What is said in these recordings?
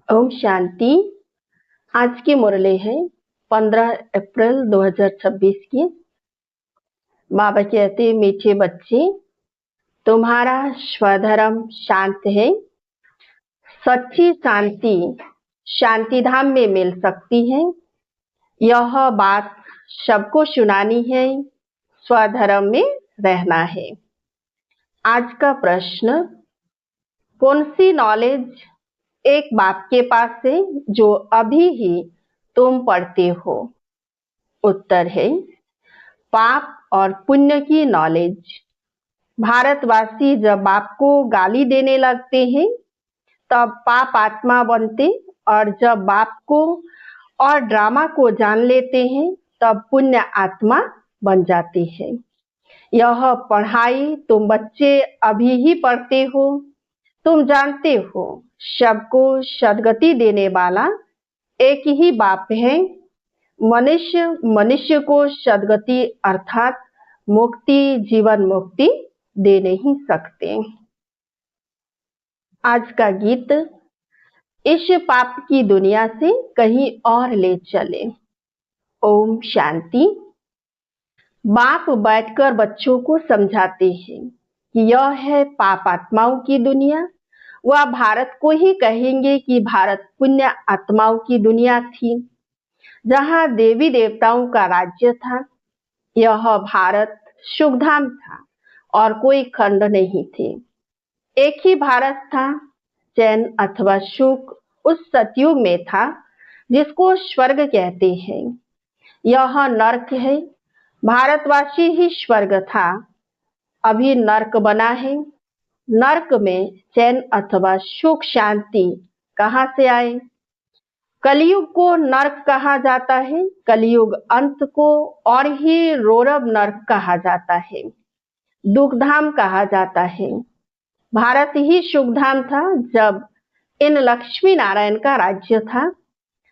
ओम शांति। आज की मुरली है 15 अप्रैल 2026 की। बाबा कहते, मीठे बच्चे, तुम्हारा स्वधर्म शांत है। सच्ची शांति शांति धाम में मिल सकती है। यह बात सबको सुनानी है। स्वधर्म में रहना है। आज का प्रश्न, कौन सी नॉलेज एक बाप के पास है जो अभी ही तुम पढ़ते हो? उत्तर है पाप और पुण्य की नॉलेज। भारतवासी जब बाप को गाली देने लगते हैं तब पाप आत्मा बनते, और जब बाप को और ड्रामा को जान लेते हैं तब पुण्य आत्मा बन जाते हैं। यह पढ़ाई तुम बच्चे अभी ही पढ़ते हो। तुम जानते हो सबको सद्गति देने वाला एक ही बाप है। मनुष्य को सद्गति अर्थात मुक्ति, जीवन मुक्ति दे नहीं सकते। आज का गीत इस पाप की दुनिया से कहीं और ले चले। ओम शांति। बाप बैठकर बच्चों को समझाते हैं कि यह है पाप आत्माओं की दुनिया। वह भारत को ही कहेंगे कि भारत पुण्य आत्माओं की दुनिया थी, जहां देवी देवताओं का राज्य था। यह भारत सुखधाम था और कोई खंड नहीं थे। एक ही भारत था। चैन अथवा सुख उस सतयुग में था जिसको स्वर्ग कहते हैं। यह नर्क है। भारतवासी ही स्वर्ग था, अभी नर्क बना है। नर्क में चैन अथवा सुख शांति कहाँ से आए? कलयुग को नर्क कहा जाता है। कलयुग अंत को और ही रौरव नर्क कहा जाता है, दुखधाम कहा जाता है। भारत ही सुखधाम था जब इन लक्ष्मी नारायण का राज्य था।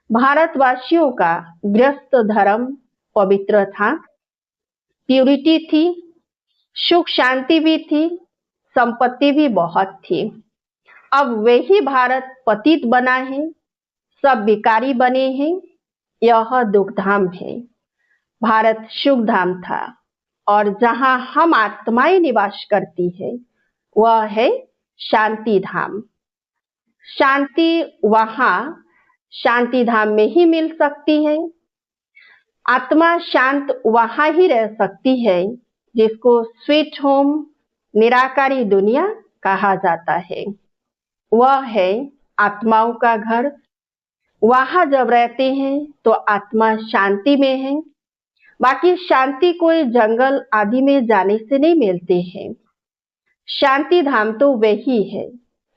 भारतवासियों का गृहस्थ धर्म पवित्र था, प्यूरिटी थी, सुख शांति भी थी, संपत्ति भी बहुत थी। अब वही भारत पतित बना है, सब भिखारी बने हैं। यह दुखधाम है। भारत सुखधाम था और जहां हम आत्माएं निवास करती है वह है शांति धाम। शांति वहां शांति धाम में ही मिल सकती है। आत्मा शांत वहां ही रह सकती है जिसको स्वीट होम, निराकारी दुनिया कहा जाता है। वह है आत्माओं का घर। वहां जब रहते हैं तो आत्मा शांति में है। बाकी शांति कोई जंगल आदि में जाने से नहीं मिलते हैं। शांति धाम तो वही है।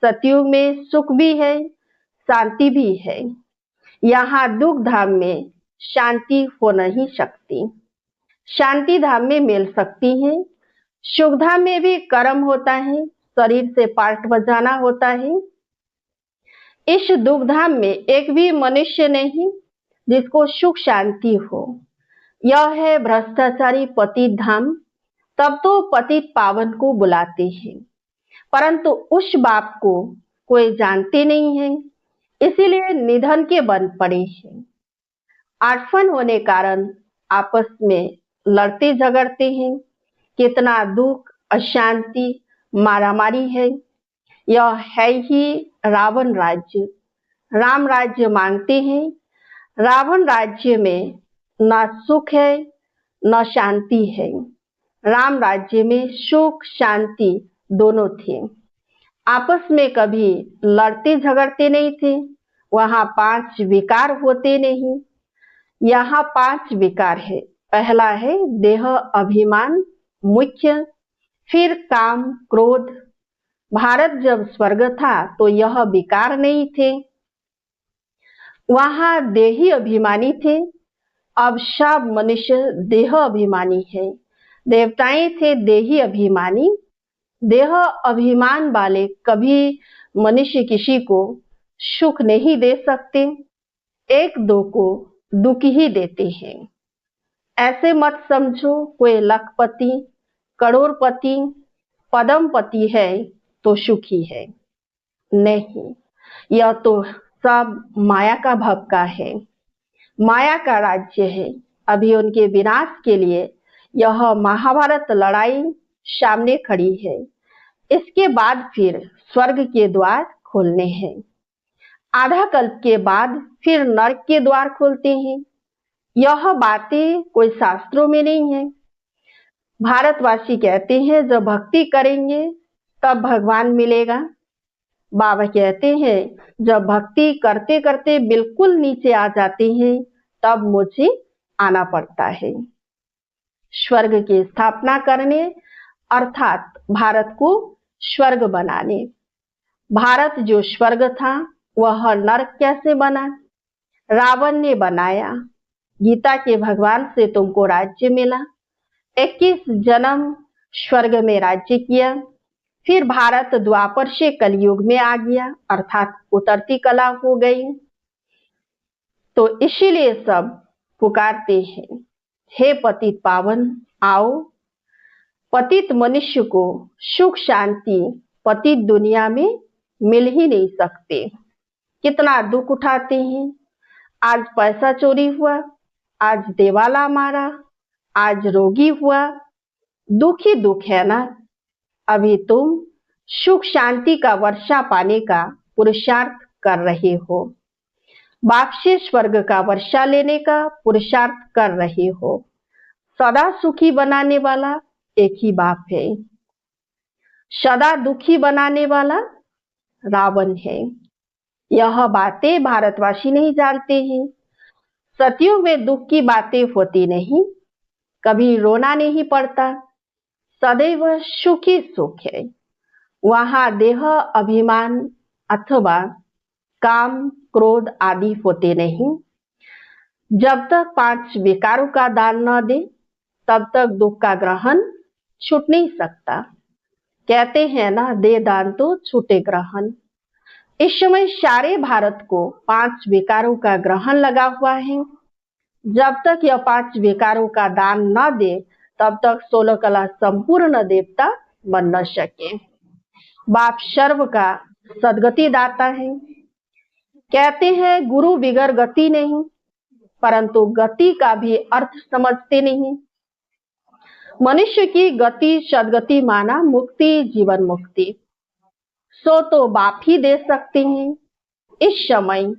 सतयुग में सुख भी है, शांति भी है। यहाँ दुख धाम में शांति हो नहीं सकती। शांति धाम में मिल सकती है। सुख धाम में भी कर्म होता है, शरीर से पार्ट बजाना होता है। इस दुख धाम में एक भी मनुष्य नहीं जिसको सुख शांति हो। यह है भ्रष्टाचारी पतित धाम। तब तो पतित पावन को बुलाते हैं, परंतु उस बाप को कोई जानते नहीं है, इसीलिए निधन के बन पड़े हैं। आर्फन होने कारण आपस में लड़ते झगड़ते हैं। कितना दुख, अशांति, मारामारी है। यह है ही रावण राज्य। राम राज्य मांगते हैं। रावण राज्य में न सुख है न शांति है। राम राज्य में सुख शांति दोनों थे। आपस में कभी लड़ते झगड़ते नहीं थे। वहां 5 विकार होते नहीं। यहाँ 5 विकार है। पहला है देह अभिमान मुख्य, फिर काम क्रोध। भारत जब स्वर्ग था तो यह विकार नहीं थे। वहां देही अभिमानी थे। अब सब मनुष्य देह अभिमानी है। देवताएं थे देही अभिमानी। देह अभिमान वाले कभी मनुष्य किसी को सुख नहीं दे सकते, एक दो को दुख ही देते हैं। ऐसे मत समझो कोई लखपति, करोड़पति, पदमपति है तो सुखी है। नहीं, यह तो सब माया का भक्का है, माया का राज्य है। अभी उनके विनाश के लिए यह महाभारत लड़ाई सामने खड़ी है। इसके बाद फिर स्वर्ग के द्वार खोलने हैं। आधा कल्प के बाद फिर नरक के द्वार खोलते हैं। यह बातें कोई शास्त्रों में नहीं है। भारतवासी कहते हैं जब भक्ति करेंगे तब भगवान मिलेगा। बाबा कहते हैं जब भक्ति करते करते बिल्कुल नीचे आ जाते हैं तब मुझे आना पड़ता है स्वर्ग की स्थापना करने, अर्थात भारत को स्वर्ग बनाने। भारत जो स्वर्ग था वह नरक कैसे बना? रावण ने बनाया। गीता के भगवान से तुमको राज्य मिला, 21 जन्म स्वर्ग में राज्य किया, फिर भारत द्वापर से कलयुग में आ गया, अर्थात उतरती कला हो गई। तो इसीलिए सब पुकारते हैं, हे पतित पावन आओ। पतित मनुष्य को सुख शांति पतित दुनिया में मिल ही नहीं सकते। कितना दुख उठाते हैं। आज पैसा चोरी हुआ, आज देवाला मारा, आज रोगी हुआ, दुख ही दुख है ना। अभी तुम सुख शांति का वर्षा पाने का पुरुषार्थ कर रहे हो, बाप से स्वर्ग का वर्षा लेने का पुरुषार्थ कर रहे हो। सदा सुखी बनाने वाला एक ही बाप है, सदा दुखी बनाने वाला रावण है। यह बातें भारतवासी नहीं जानते हैं। सतयुग में दुख की बातें होती नहीं, कभी रोना नहीं पड़ता, सदैव सुखी सुख है। वहां देह अभिमान अथवा काम क्रोध आदि होते नहीं। जब तक 5 विकारों का दान न दे तब तक दुख का ग्रहण छूट नहीं सकता। कहते हैं ना, दे दान तो छूटे ग्रहण। इस समय सारे भारत को 5 विकारों का ग्रहण लगा हुआ है। जब तक यह 5 विकारों का दान न दे तब तक 16 कला संपूर्ण देवता बन न सके। बाप सर्व का सदगति दाता है। कहते हैं गुरु बिगर गति नहीं, परंतु गति का भी अर्थ समझते नहीं। मनुष्य की गति सदगति माना मुक्ति, जीवन मुक्ति, सो तो बाप ही दे सकते हैं। इस समय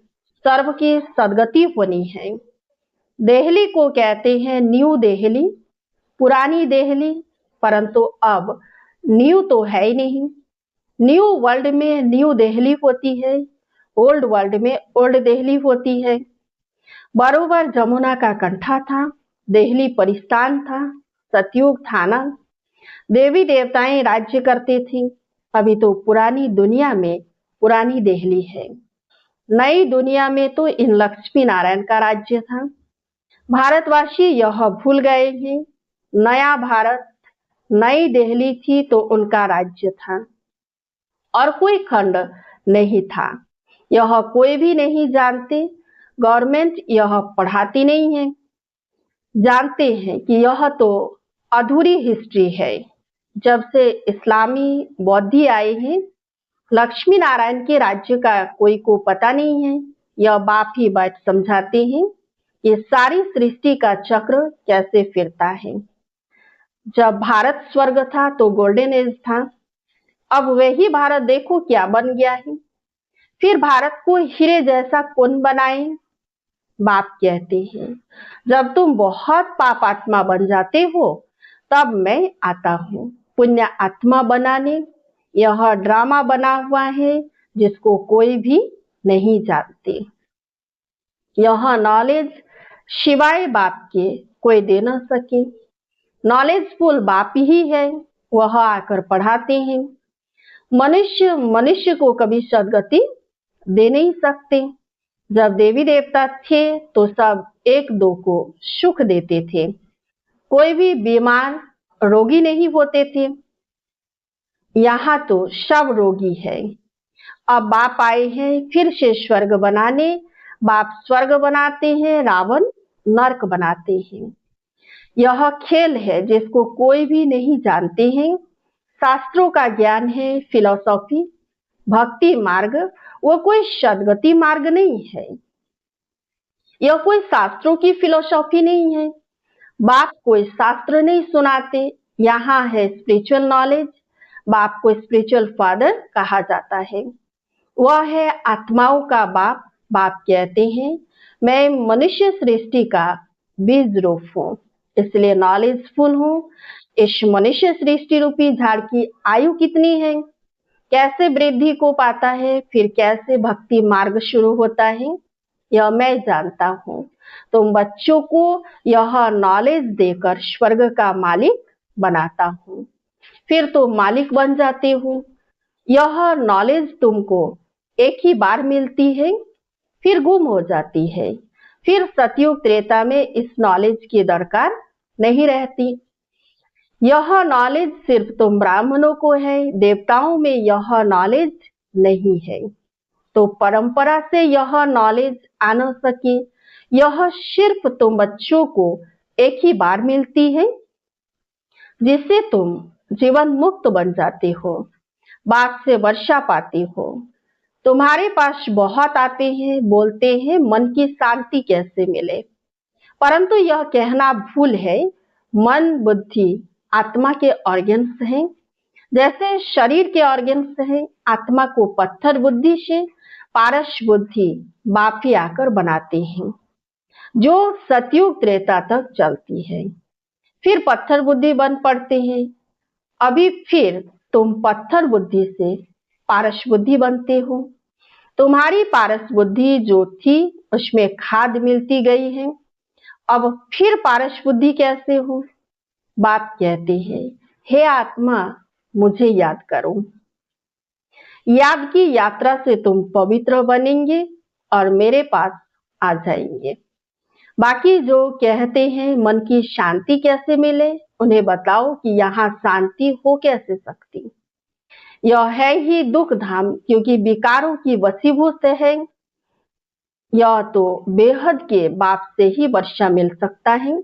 सर्व की सदगति होनी है। देहली को कहते हैं न्यू देहली, पुरानी देहली, परंतु अब न्यू तो है ही नहीं। न्यू वर्ल्ड में न्यू देहली होती है, ओल्ड वर्ल्ड में ओल्ड देहली होती है। बरोबर जमुना का कंठा था, देहली परिस्तान था, सतयुग था ना। देवी देवताएं राज्य करते थे। अभी तो पुरानी दुनिया में पुरानी देहली है, नई दुनिया में तो इन लक्ष्मी नारायण का राज्य था। भारतवासी यह भूल गए हैं, नया भारत नई दिल्ली थी तो उनका राज्य था और कोई खंड नहीं था। यह कोई भी नहीं जानते, गवर्नमेंट यह पढ़ाती नहीं है। जानते हैं कि यह तो अधूरी हिस्ट्री है। जब से इस्लामी बौद्धी आए हैं, लक्ष्मी नारायण के राज्य का कोई को पता नहीं है। यह बाप ही बैठ समझाते हैं कि सारी सृष्टि का चक्र कैसे फिरता है। जब भारत स्वर्ग था तो गोल्डन एज था, अब वही भारत देखो क्या बन गया है। फिर भारत को हीरे जैसा कौन बनाए? बाप कहते हैं जब तुम बहुत पाप आत्मा बन जाते हो तब मैं आता हूँ पुण्य आत्मा बनाने। यह ड्रामा बना हुआ है जिसको कोई भी नहीं जानते। यह नॉलेज सिवाय बाप के कोई दे न सके। नॉलेजफुल बाप ही है, वह आकर पढ़ाते हैं। मनुष्य को कभी सदगति दे नहीं सकते। जब देवी देवता थे तो सब एक दो को सुख देते थे, कोई भी बीमार रोगी नहीं होते थे। यहाँ तो सब रोगी है। अब बाप आए हैं फिर से स्वर्ग बनाने। बाप स्वर्ग बनाते हैं, रावण नरक बनाते हैं। यह खेल है जिसको कोई भी नहीं जानते हैं। शास्त्रों का ज्ञान है, फिलॉसफी, भक्ति मार्ग वो कोई सदगति मार्ग नहीं है, यह कोई शास्त्रों की फिलोसॉफी नहीं है। बाप कोई शास्त्र नहीं सुनाते, यहाँ है स्पिरिचुअल नॉलेज। बाप को स्पिरिचुअल फादर कहा जाता है, वह है आत्माओं का बाप। बाप कहते हैं मैं मनुष्य सृष्टि का बीज रूप हूँ, इसलिए नॉलेजफुल हूँ। इस मनुष्य सृष्टि रूपी झाड़ की आयु कितनी है, कैसे वृद्धि को पाता है, फिर कैसे भक्ति मार्ग शुरू होता है, यह मैं जानता हूँ। तुम बच्चों को यह नॉलेज देकर स्वर्ग का मालिक बनाता हूँ, फिर तुम मालिक बन जाते हो। यह नॉलेज तुमको एक ही बार मिलती है, फिर गुम हो जाती है। फिर सतयुग त्रेता में इस नॉलेज की दरकार नहीं रहती। यह नॉलेज सिर्फ तुम ब्राह्मणों को है, देवताओं में यह नॉलेज नहीं है। तो परंपरा से यह नॉलेज आ न सके, यह सिर्फ तुम बच्चों को एक ही बार मिलती है, जिससे तुम जीवन मुक्त बन जाते हो, बाप से वर्षा पाते हो। तुम्हारे पास बहुत आते हैं, बोलते हैं मन की शांति कैसे मिले, परंतु यह कहना भूल है मन बुद्धि आत्मा के ऑर्गन्स हैं। जैसे शरीर के ऑर्गन्स हैं, आत्मा को पत्थर बुद्धि से पारस बुद्धि बाप ही आकर बनाते हैं, जो सतयुग त्रेता तक चलती है। फिर पत्थर बुद्धि बन पड़ते हैं। अभी फिर तुम पत्थर बुद्धि से पारस बुद्धि बनते हो। तुम्हारी पारस बुद्धि जो थी उसमें खाद मिलती गई है, अब फिर पारस बुद्धि कैसे हो। बाप कहते हैं हे आत्मा मुझे याद करो। याद की यात्रा से तुम पवित्र बनेंगे और मेरे पास आ जाएंगे। बाकी जो कहते हैं मन की शांति कैसे मिले, उन्हें बताओ कि यहाँ शांति हो कैसे सकती। यह है ही दुख धाम, क्योंकि विकारों की वशीभूत है। यह तो बेहद के बाप से ही वर्षा मिल सकता है।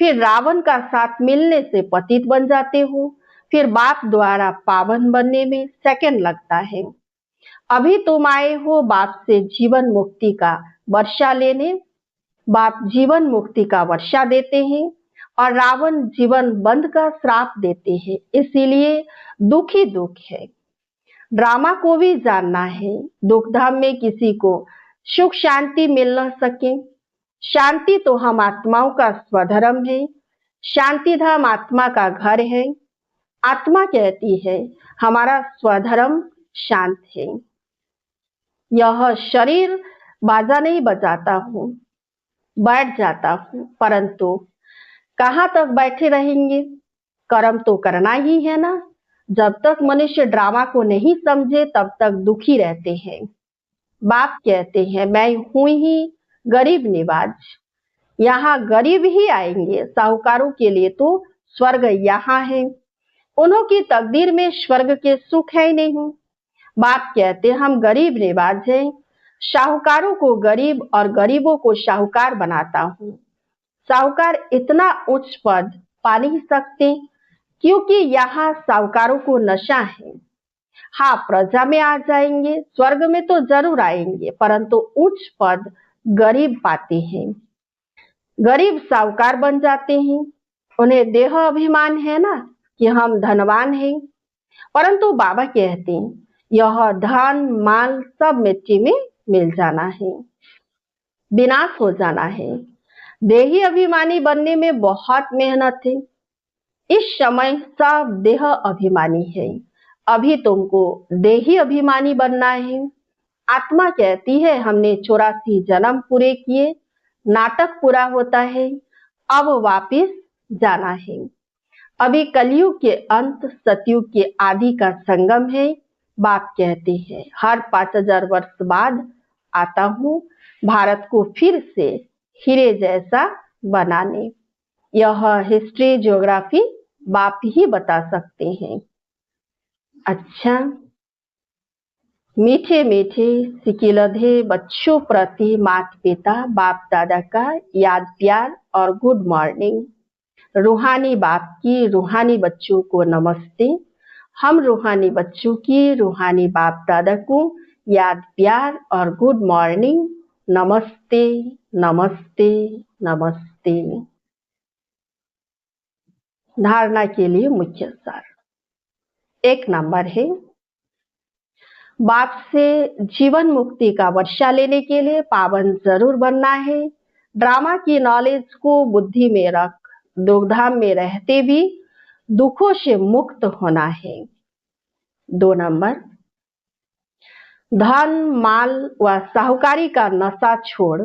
फिर रावण का साथ मिलने से पतित बन जाते हो, फिर बाप द्वारा पावन बनने में सेकंड लगता है। अभी तुम आए हो बाप से जीवन मुक्ति का वर्षा लेने। बाप जीवन मुक्ति का वर्षा देते हैं और रावण जीवन बंद का श्राप देते हैं, इसीलिए दुख ही दुख है। ड्रामा को भी जानना है, दुख धाम में किसी को सुख शांति मिल न सके। शांति तो हम आत्माओं का स्वधर्म है, शांति धाम आत्मा का घर है। आत्मा कहती है हमारा स्वधर्म शांत है। यह शरीर बाजा नहीं बजाता हूँ, बैठ जाता हूँ, परंतु कहाँ तक बैठे रहेंगे, कर्म तो करना ही है ना। जब तक मनुष्य ड्रामा को नहीं समझे तब तक दुखी रहते हैं। बाप कहते हैं मैं हूं ही गरीब निवाज, यहाँ गरीब ही आएंगे, साहूकारों के लिए तो स्वर्ग यहाँ है। उन्हों की तकदीर में स्वर्ग के सुख है ही नहीं। बाप कहते हम गरीब निवाज हैं, साहूकारों को गरीब और गरीबों को साहूकार बनाता हूँ। साहूकार इतना उच्च पद पा नहीं सकते, क्योंकि यहाँ साहूकारों को नशा है। हाँ प्रजा में आ जाएंगे, स्वर्ग में तो जरूर आएंगे, परंतु उच्च पद गरीब पाते हैं। गरीब साहूकार बन जाते हैं। उन्हें देह अभिमान है ना कि हम धनवान हैं, परंतु बाबा कहते हैं यह धन माल सब मिट्टी में मिल जाना है, विनाश हो जाना है। देही अभिमानी बनने में बहुत मेहनत है। इस समय सब देह अभिमानी है, अभी तुमको देही अभिमानी बनना है। आत्मा कहती है हमने 84 जन्म पूरे किए, नाटक पूरा होता है, अब वापिस जाना है। अभी कलयुग के अंत सतयुग के आदि का संगम है। बाप कहते हैं हर 5000 वर्ष बाद आता हूँ भारत को फिर से हीरे जैसा बनाने। यह हिस्ट्री ज्योग्राफी बाप ही बता सकते हैं। अच्छा, मीठे मीठे सिकिलधे बच्चों प्रति माता पिता बाप दादा का याद प्यार और गुड मॉर्निंग। रूहानी बाप की रूहानी बच्चों को नमस्ते। हम रूहानी बच्चों की रूहानी बाप दादा को याद प्यार और गुड मॉर्निंग, नमस्ते नमस्ते नमस्ते। धारणा के लिए मुख्य सार। 1 नंबर है, बाप से जीवन मुक्ति का वर्षा लेने के लिए पावन जरूर बनना है। ड्रामा की नॉलेज को बुद्धि में रख दुखधाम में रहते भी दुखों से मुक्त होना है। 2 नंबर, धन माल व साहूकारी का नशा छोड़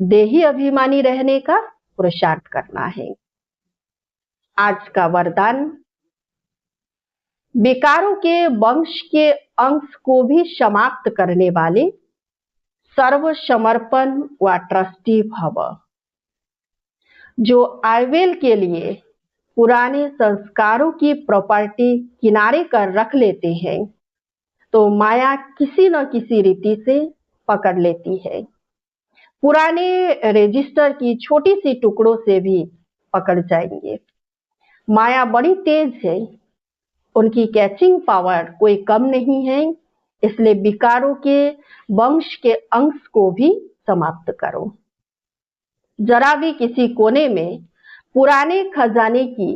देही अभिमानी रहने का पुरुषार्थ करना है। आज का वरदान, विकारों के वंश के अंश को भी समाप्त करने वाले सर्व समर्पण व ट्रस्टी भव। जो आयवेल के लिए पुराने संस्कारों की प्रॉपर्टी किनारे कर रख लेते हैं तो माया किसी न किसी रीति से पकड़ लेती है। पुराने रजिस्टर की छोटी सी टुकड़ों से भी पकड़ जाएंगे। माया बड़ी तेज है, उनकी कैचिंग पावर कोई कम नहीं है, इसलिए विकारों के वंश के अंश को भी समाप्त करो। जरा भी किसी कोने में पुराने खजाने की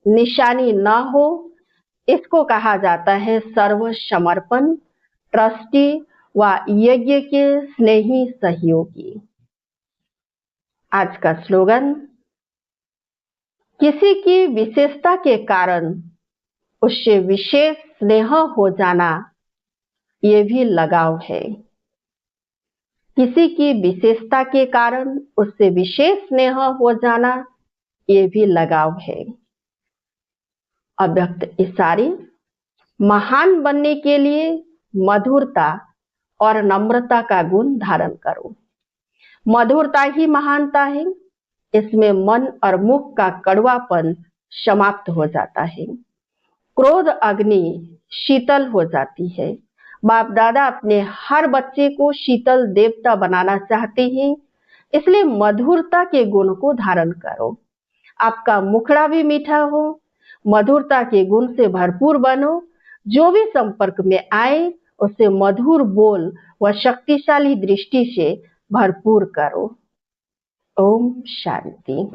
निशानी न हो, इसको कहा जाता है सर्व समर्पण, ट्रस्टी व यज्ञ के स्नेही सहयोगी। आज का स्लोगन, किसी की विशेषता के कारण उससे विशेष स्नेह हो जाना ये भी लगाव है। किसी की विशेषता के कारण उससे विशेष स्नेह हो जाना ये भी लगाव है। अव्यक्त इशारे, महान बनने के लिए मधुरता और नम्रता का गुण धारण करो। मधुरता ही महानता है, इसमें मन और मुख का कड़वापन समाप्त हो जाता है। क्रोध अग्नि शीतल हो जाती है। बाप दादा अपने हर बच्चे को शीतल देवता बनाना चाहते हैं, इसलिए मधुरता के गुण को धारण करो। आपका मुखड़ा भी मीठा हो, मधुरता के गुण से भरपूर बनो। जो भी संपर्क में आए उसे मधुर बोल व शक्तिशाली दृष्टि से भरपूर करो। ओम शांति।